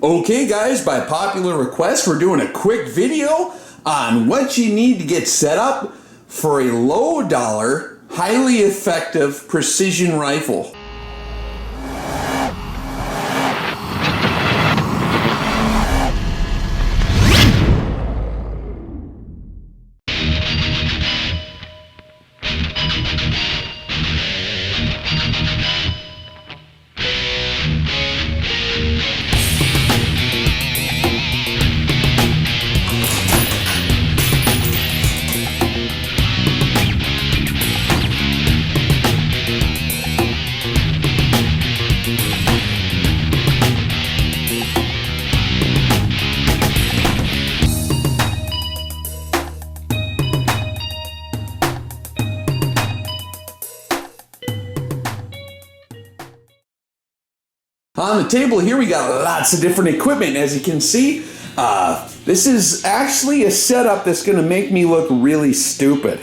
Okay guys, by popular request, we're doing a quick video on what you need to get set up for a low dollar, highly effective precision rifle. On the table here we got lots of different equipment. As you can see, this is actually a setup that's going to make me look really stupid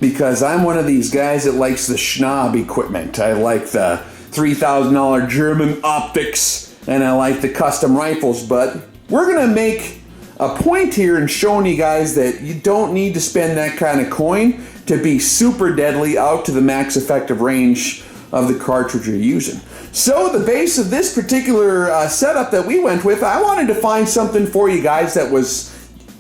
because I'm one of these guys that likes the schnob equipment. I like the $3,000 German optics and I like the custom rifles, but we're going to make a point here in showing you guys that you don't need to spend that kind of coin to be super deadly out to the max effective range of the cartridge you're using. So the base of this particular setup that we went with, I wanted to find something for you guys that was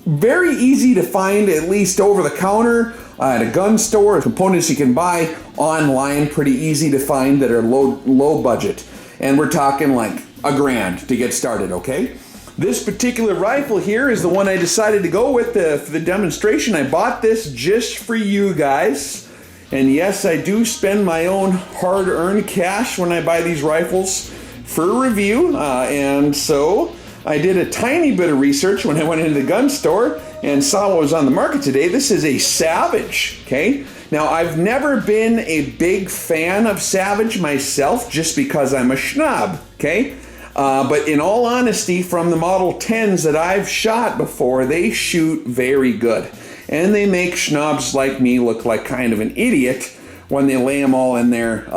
very easy to find, at least over the counter at a gun store, components you can buy online, pretty easy to find that are low budget. And we're talking like $1,000 to get started, okay? This particular rifle here is the one I decided to go with for the demonstration. I bought this just for you guys. And yes, I do spend my own hard-earned cash when I buy these rifles for review. And so I did a tiny bit of research when I went into the gun store and saw what was on the market today. This is a Savage, okay? Now, I've never been a big fan of Savage myself just because I'm a schnob, okay? But in all honesty, from the Model 10s that I've shot before, they shoot very good. And they make schnobs like me look like kind of an idiot when they lay them all in their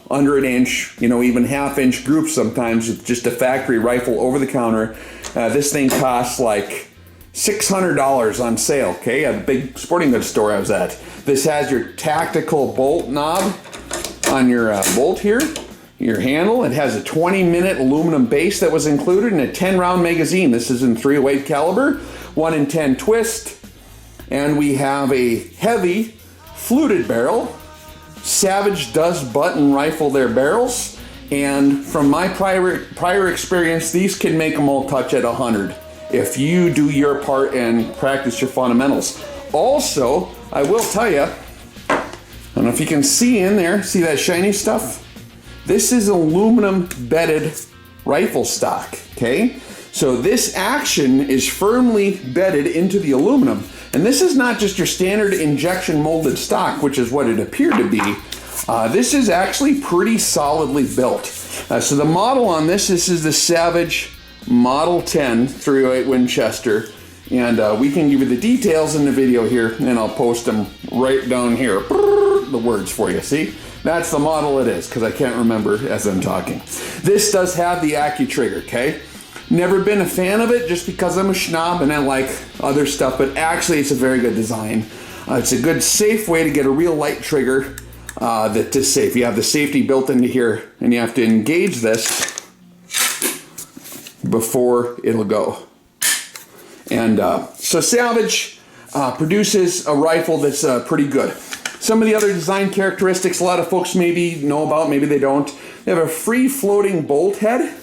under an inch, even half-inch groups sometimes with just a factory rifle over the counter. This thing costs like $600 on sale, okay? At a big sporting goods store I was at. This has your tactical bolt knob on your bolt here, your handle. It has a 20-minute aluminum base that was included and a 10-round magazine. This is in .308 caliber, 1 in 10 twist. And we have a heavy fluted barrel. Savage does button rifle their barrels. And from my prior experience, these can make them all touch at 100 if you do your part and practice your fundamentals. Also, I will tell you, I don't know if you can see in there, see that shiny stuff? This is aluminum bedded rifle stock, okay? So this action is firmly bedded into the aluminum. And this is not just your standard injection molded stock, which is what it appeared to be. This is actually pretty solidly built. So the model on this is the Savage Model 10 .308 Winchester. And we can give you the details in the video here, and I'll post them right down here. The words for you, see? That's the model it is, because I can't remember as I'm talking. This does have the AccuTrigger, okay? Never been a fan of it just because I'm a schnob and I like other stuff, but actually it's a very good design. It's a good, safe way to get a real light trigger that is safe. You have the safety built into here and you have to engage this before it'll go. And so Savage produces a rifle that's pretty good. Some of the other design characteristics a lot of folks maybe know about, maybe they don't. They have a free-floating bolt head,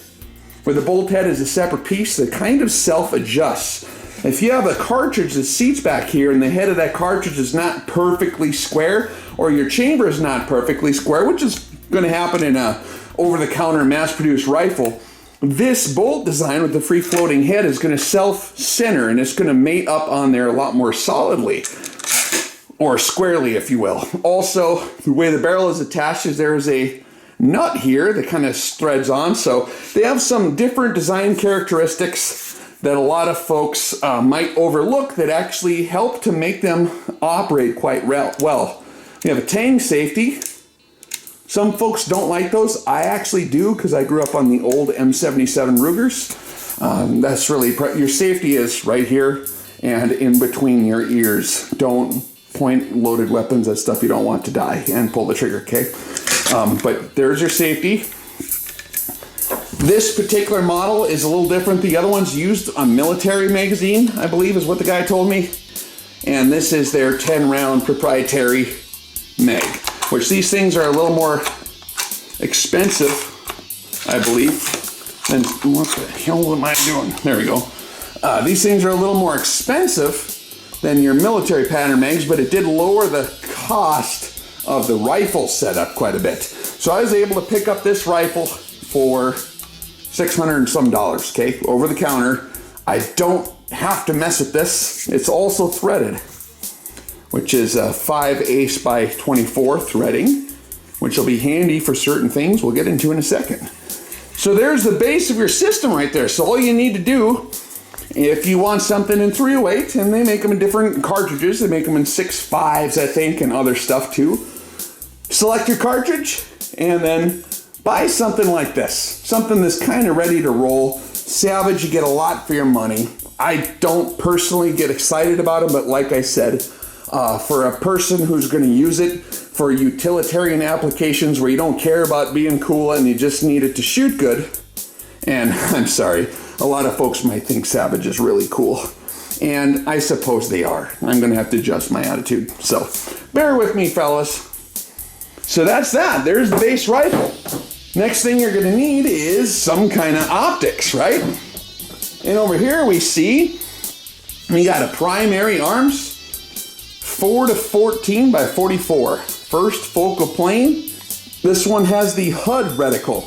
where the bolt head is a separate piece that kind of self-adjusts. If you have a cartridge that seats back here and the head of that cartridge is not perfectly square, or your chamber is not perfectly square, which is going to happen in a over-the-counter mass-produced rifle, this bolt design with the free-floating head is going to self-center and it's going to mate up on there a lot more solidly, or squarely, if you will. Also, the way the barrel is attached is there is a nut here that kind of threads on, so they have some different design characteristics that a lot of folks might overlook that actually help to make them operate quite well. We have a tang safety. Some folks don't like those. I actually do because I grew up on the old M77 Rugers. That's really, your safety is right here and in between your ears. Don't point loaded weapons at stuff you don't want to die and pull the trigger, okay? But there's your safety. This particular model is a little different. The other ones used a military magazine, I believe is what the guy told me. And this is their 10-round proprietary mag, which these things are a little more expensive, I believe. And what the hell am I doing? There we go. These things are a little more expensive than your military pattern mags, but it did lower the cost of the rifle setup quite a bit. So I was able to pick up this rifle for $600 and some, okay, over the counter. I don't have to mess with this. It's also threaded, which is a 5/8 by 24 threading, which will be handy for certain things we'll get into in a second. So there's the base of your system right there. So all you need to do, if you want something in 308, and they make them in different cartridges, they make them in 6.5s, I think, and other stuff too. Select your cartridge, and then buy something like this. Something that's kind of ready to roll. Salvage, you get a lot for your money. I don't personally get excited about them, but like I said, for a person who's going to use it for utilitarian applications where you don't care about being cool and you just need it to shoot good, and I'm sorry, a lot of folks might think Savage is really cool, and I suppose they are. I'm going to have to adjust my attitude, so bear with me, fellas. So that's that. There's the base rifle. Next thing you're going to need is some kind of optics, right? And over here we see we got a primary arms, 4-14 by 44. First focal plane. This one has the HUD reticle,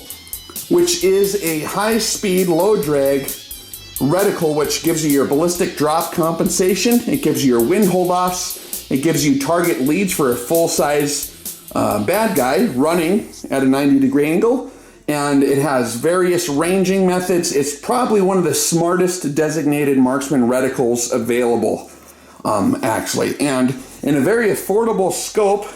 which is a high-speed, low-drag reticle, which gives you your ballistic drop compensation. It gives you your wind hold-offs. It gives you target leads for a full-size bad guy running at a 90-degree angle. And it has various ranging methods. It's probably one of the smartest designated marksman reticles available, actually. And in a very affordable scope.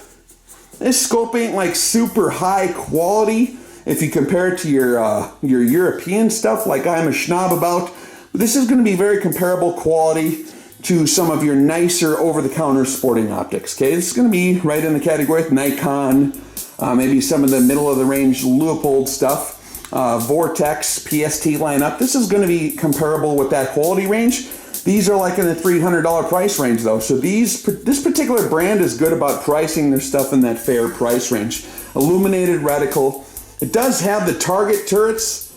This scope ain't like super high quality if you compare it to your European stuff like I'm a schnob about. This is going to be very comparable quality to some of your nicer over-the-counter sporting optics. Okay, this is going to be right in the category with Nikon, maybe some of the middle-of-the-range Leupold stuff, Vortex, PST lineup. This is going to be comparable with that quality range. These are like in the $300 price range though. So this particular brand is good about pricing their stuff in that fair price range. Illuminated reticle. It does have the target turrets,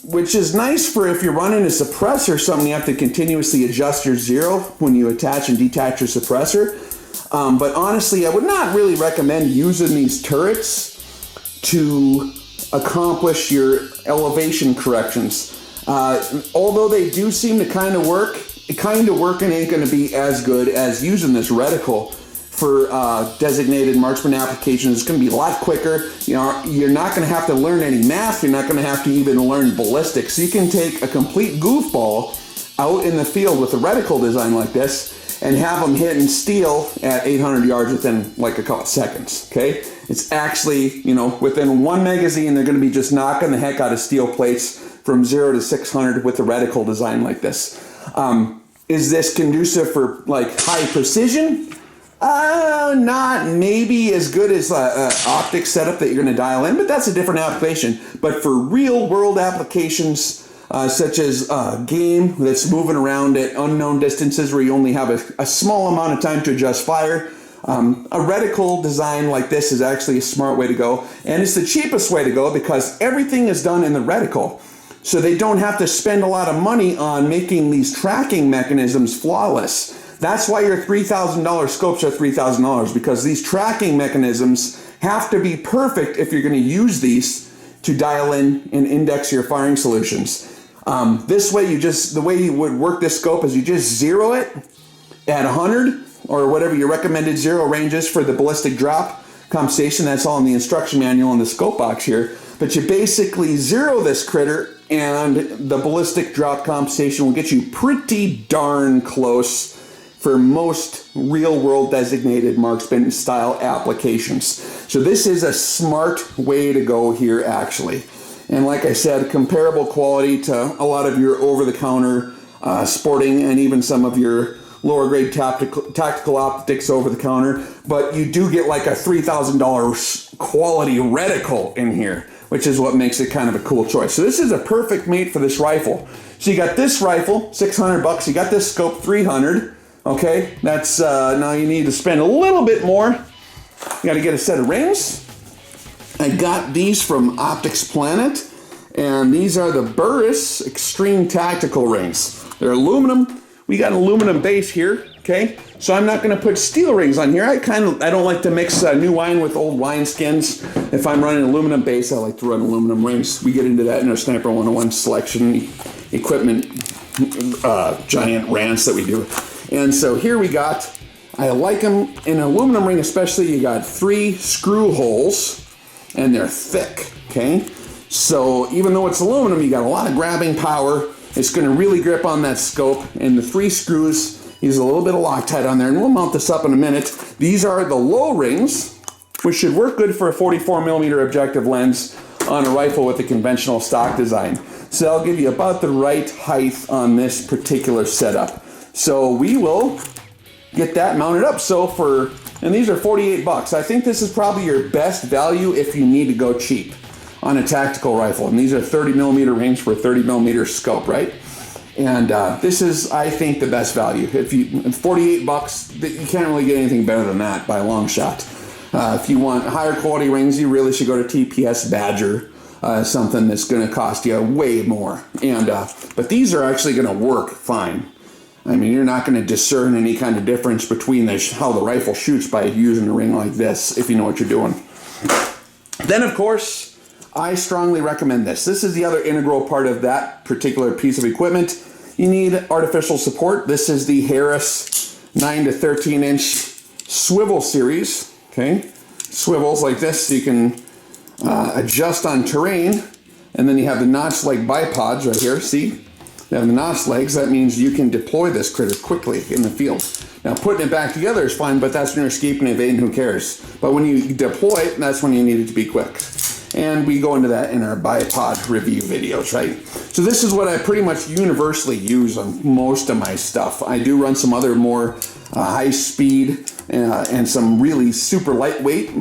which is nice for if you're running a suppressor or something, you have to continuously adjust your zero when you attach and detach your suppressor. But honestly, I would not really recommend using these turrets to accomplish your elevation corrections. Although they do seem to kind of work and ain't going to be as good as using this reticle for designated marksman applications. It's going to be a lot quicker. You know, you're not going to have to learn any math. You're not going to have to even learn ballistics. So you can take a complete goofball out in the field with a reticle design like this and have them hit and steal at 800 yards within like a couple seconds, okay? It's actually, you know, within one magazine, they're going to be just knocking the heck out of steel plates from 0 to 600 with a reticle design like this. Is this conducive for like high precision? Not maybe as good as optics setup that you're going to dial in, but that's a different application. But for real world applications, such as game that's moving around at unknown distances where you only have a small amount of time to adjust fire, a reticle design like this is actually a smart way to go. And it's the cheapest way to go because everything is done in the reticle. So they don't have to spend a lot of money on making these tracking mechanisms flawless. That's why your $3,000 scopes are $3,000, because these tracking mechanisms have to be perfect if you're going to use these to dial in and index your firing solutions. This way, the way you would work this scope is you just zero it at 100 or whatever your recommended zero range is for the ballistic drop compensation. That's all in the instruction manual in the scope box here. But you basically zero this critter, and the ballistic drop compensation will get you pretty darn close for most real-world designated marksman style applications. So this is a smart way to go here, actually. And like I said, comparable quality to a lot of your over-the-counter sporting and even some of your lower grade tactical optics over the counter. But you do get like a $3,000 quality reticle in here, which is what makes it kind of a cool choice. So this is a perfect mate for this rifle. So you got this rifle, $600. You got this scope, $300. Okay, that's now you need to spend a little bit more. You got to get a set of rings. I got these from Optics Planet, and these are the Burris Extreme Tactical rings. They're aluminum. We got an aluminum base here, okay? So I'm not going to put steel rings on here. I don't like to mix new wine with old wine skins. If I'm running aluminum base, I like to run aluminum rings. We get into that in our Sniper 101 selection equipment giant rants that we do. And so here we got, I like them in aluminum ring especially. You got 3 screw holes, and they're thick, okay? So even though it's aluminum, you got a lot of grabbing power. It's going to really grip on that scope, and the 3 screws, use a little bit of Loctite on there, and we'll mount this up in a minute. These are the low rings, which should work good for a 44mm objective lens on a rifle with a conventional stock design. So that'll give you about the right height on this particular setup. So we will get that mounted up. And these are $48. I think this is probably your best value if you need to go cheap on a tactical rifle. And these are 30mm rings for a 30mm scope, right? And this is, I think, the best value. If you $48, you can't really get anything better than that by a long shot. If you want higher quality rings, you really should go to TPS Badger, something that's going to cost you way more. And but these are actually going to work fine. I mean, you're not going to discern any kind of difference between how the rifle shoots by using a ring like this, if you know what you're doing. Then, of course, I strongly recommend this. This is the other integral part of that particular piece of equipment. You need artificial support. This is the Harris 9 to 13 inch swivel series. Okay, swivels like this so you can adjust on terrain. And then you have the notch leg bipods right here. See? You have the notch legs. That means you can deploy this critter quickly in the field. Now, putting it back together is fine, but that's when you're escaping and evading, who cares? But when you deploy it, that's when you need it to be quick. And we go into that in our bipod review videos, right? So this is what I pretty much universally use on most of my stuff. I do run some other more high speed and some really super lightweight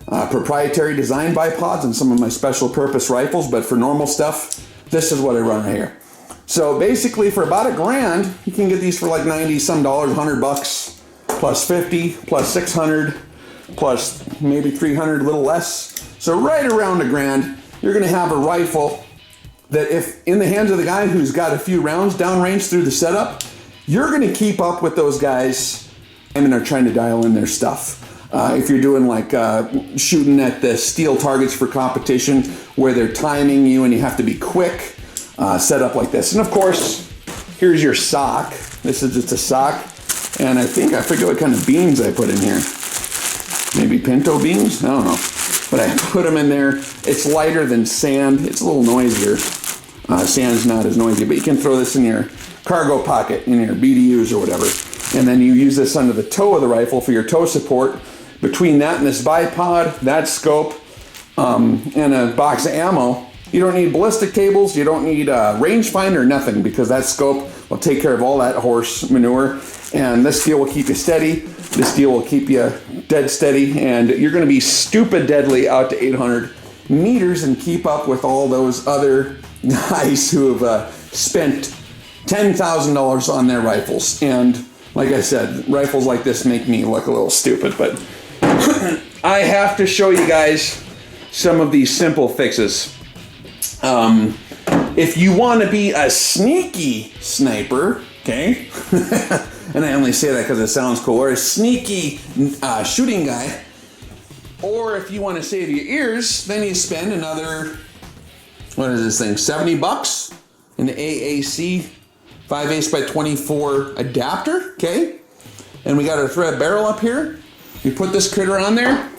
proprietary design bipods and some of my special purpose rifles, but for normal stuff, this is what I run right here. So basically for about $1,000, you can get these for like 90 some dollars, $100 plus 50 plus 600 plus maybe 300, a little less. So right around $1,000, you're going to have a rifle that if in the hands of the guy who's got a few rounds downrange through the setup, you're going to keep up with those guys and are trying to dial in their stuff. If you're doing like shooting at the steel targets for competition where they're timing you and you have to be quick, set up like this. And of course, here's your sock. This is just a sock. And I forget what kind of beans I put in here. Maybe pinto beans? I don't know. But I put them in there. It's lighter than sand. It's a little noisier. Sand's not as noisy, but you can throw this in your cargo pocket, in your BDUs or whatever. And then you use this under the toe of the rifle for your toe support. Between that and this bipod, that scope, and a box of ammo, you don't need ballistic cables, you don't need a rangefinder, nothing, because that scope will take care of all that horse manure. And this steel will keep you steady. This steel will keep you dead steady, and you're going to be stupid deadly out to 800 meters and keep up with all those other guys who have spent $10,000 on their rifles. And like I said, rifles like this make me look a little stupid, but I have to show you guys some of these simple fixes. If you want to be a sneaky sniper, okay, and I only say that because it sounds cool, or a sneaky shooting guy, or if you want to save your ears, then you spend another, what is this thing, $70 in the AAC 5/8x24 adapter, okay? And we got our thread barrel up here. We put this critter on there,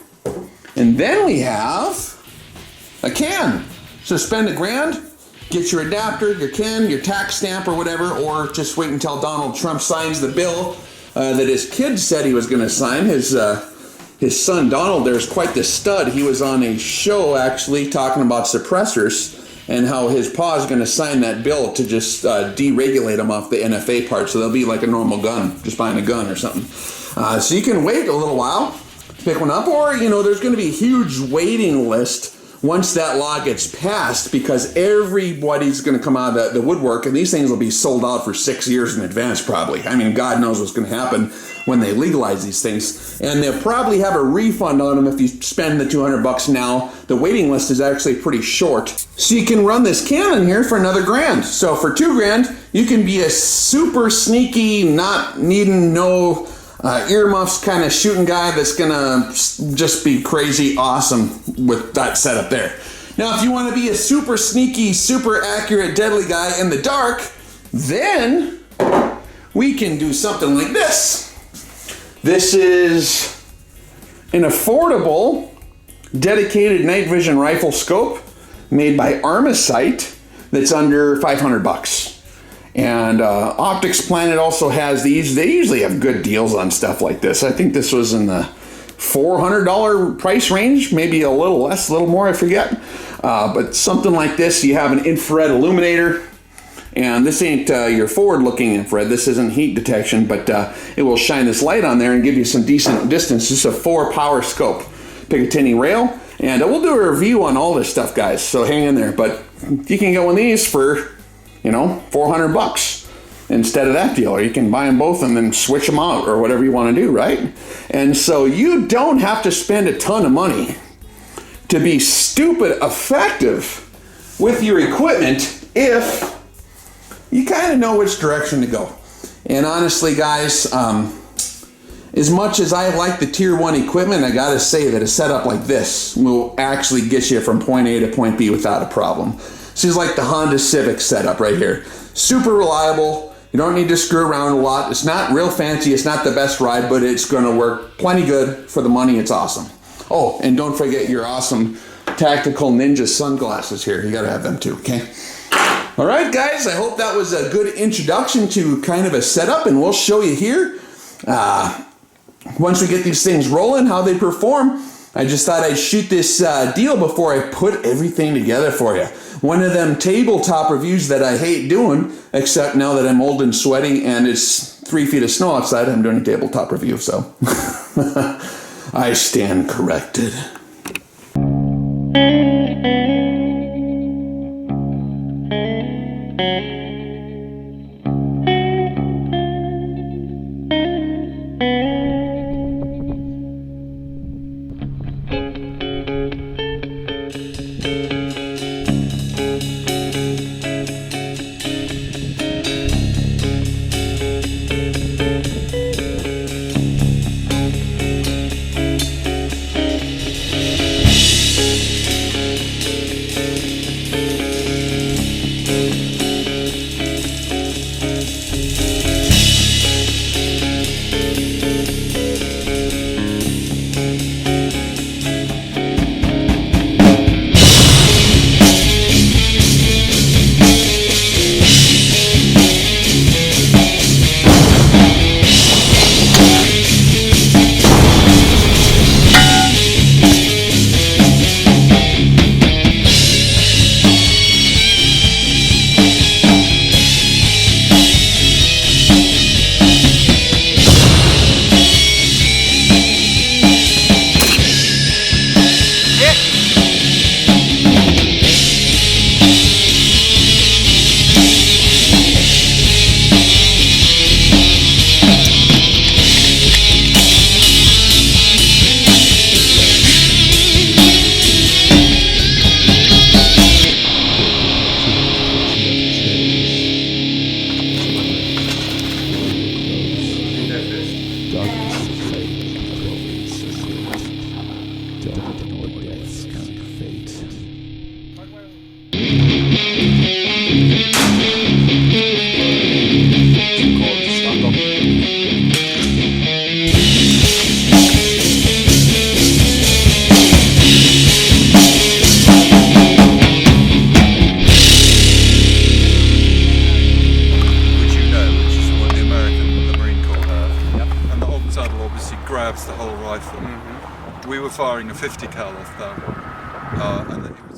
and then we have a can. So spend $1,000, get your adapter, your can, your tax stamp or whatever, or just wait until Donald Trump signs the bill that his kid said he was going to sign. His son Donald there is quite the stud. He was on a show actually talking about suppressors, and how his paw is going to sign that bill to just deregulate them off the NFA part, so they'll be like a normal gun, just buying a gun or something. So you can wait a little while, pick one up, or there's going to be a huge waiting list once that law gets passed, because everybody's going to come out of the woodwork, and these things will be sold out for 6 years in advance probably. I mean, God knows what's going to happen when they legalize these things. And they'll probably have a refund on them if you spend the $200 now. The waiting list is actually pretty short. So you can run this cannon here for another $1,000. So for $2,000, you can be a super sneaky, not needing no earmuffs kind of shooting guy that's gonna just be crazy awesome with that setup there. Now, if you want to be a super sneaky, super accurate, deadly guy in the dark, then we can do something like this. This is an affordable, dedicated night vision rifle scope made by Armasight that's under $500. And Optics Planet also has these. They usually have good deals on stuff like this. I think this was in the $400 price range, maybe a little less, a little more, I forget. But something like this, you have an infrared illuminator. And this ain't your forward-looking infrared. This isn't heat detection, but it will shine this light on there and give you some decent distance. This is a 4-power scope. Picatinny rail. And we'll do a review on all this stuff, guys, so hang in there. But you can get one of these for $400 instead of that deal, or you can buy them both and then switch them out or whatever you want to do, right? And so you don't have to spend a ton of money to be stupid effective with your equipment if you kind of know which direction to go. And honestly, guys, as much as I like the tier 1 equipment, I gotta say that a setup like this will actually get you from point A to point B without a problem. This is like the Honda Civic setup right here. Super reliable. You don't need to screw around a lot. It's not real fancy. It's not the best ride, but it's going to work plenty good for the money. It's awesome. Oh, and don't forget your awesome tactical ninja sunglasses here. You got to have them too, okay? All right, guys. I hope that was a good introduction to kind of a setup, and we'll show you here once we get these things rolling how they perform. I just thought I'd shoot this deal before I put everything together for you. One of them tabletop reviews that I hate doing, except now that I'm old and sweaty and it's 3 feet of snow outside, I'm doing a tabletop review, so I stand corrected. grabs the whole rifle. We were firing a 50 cal off that, and it was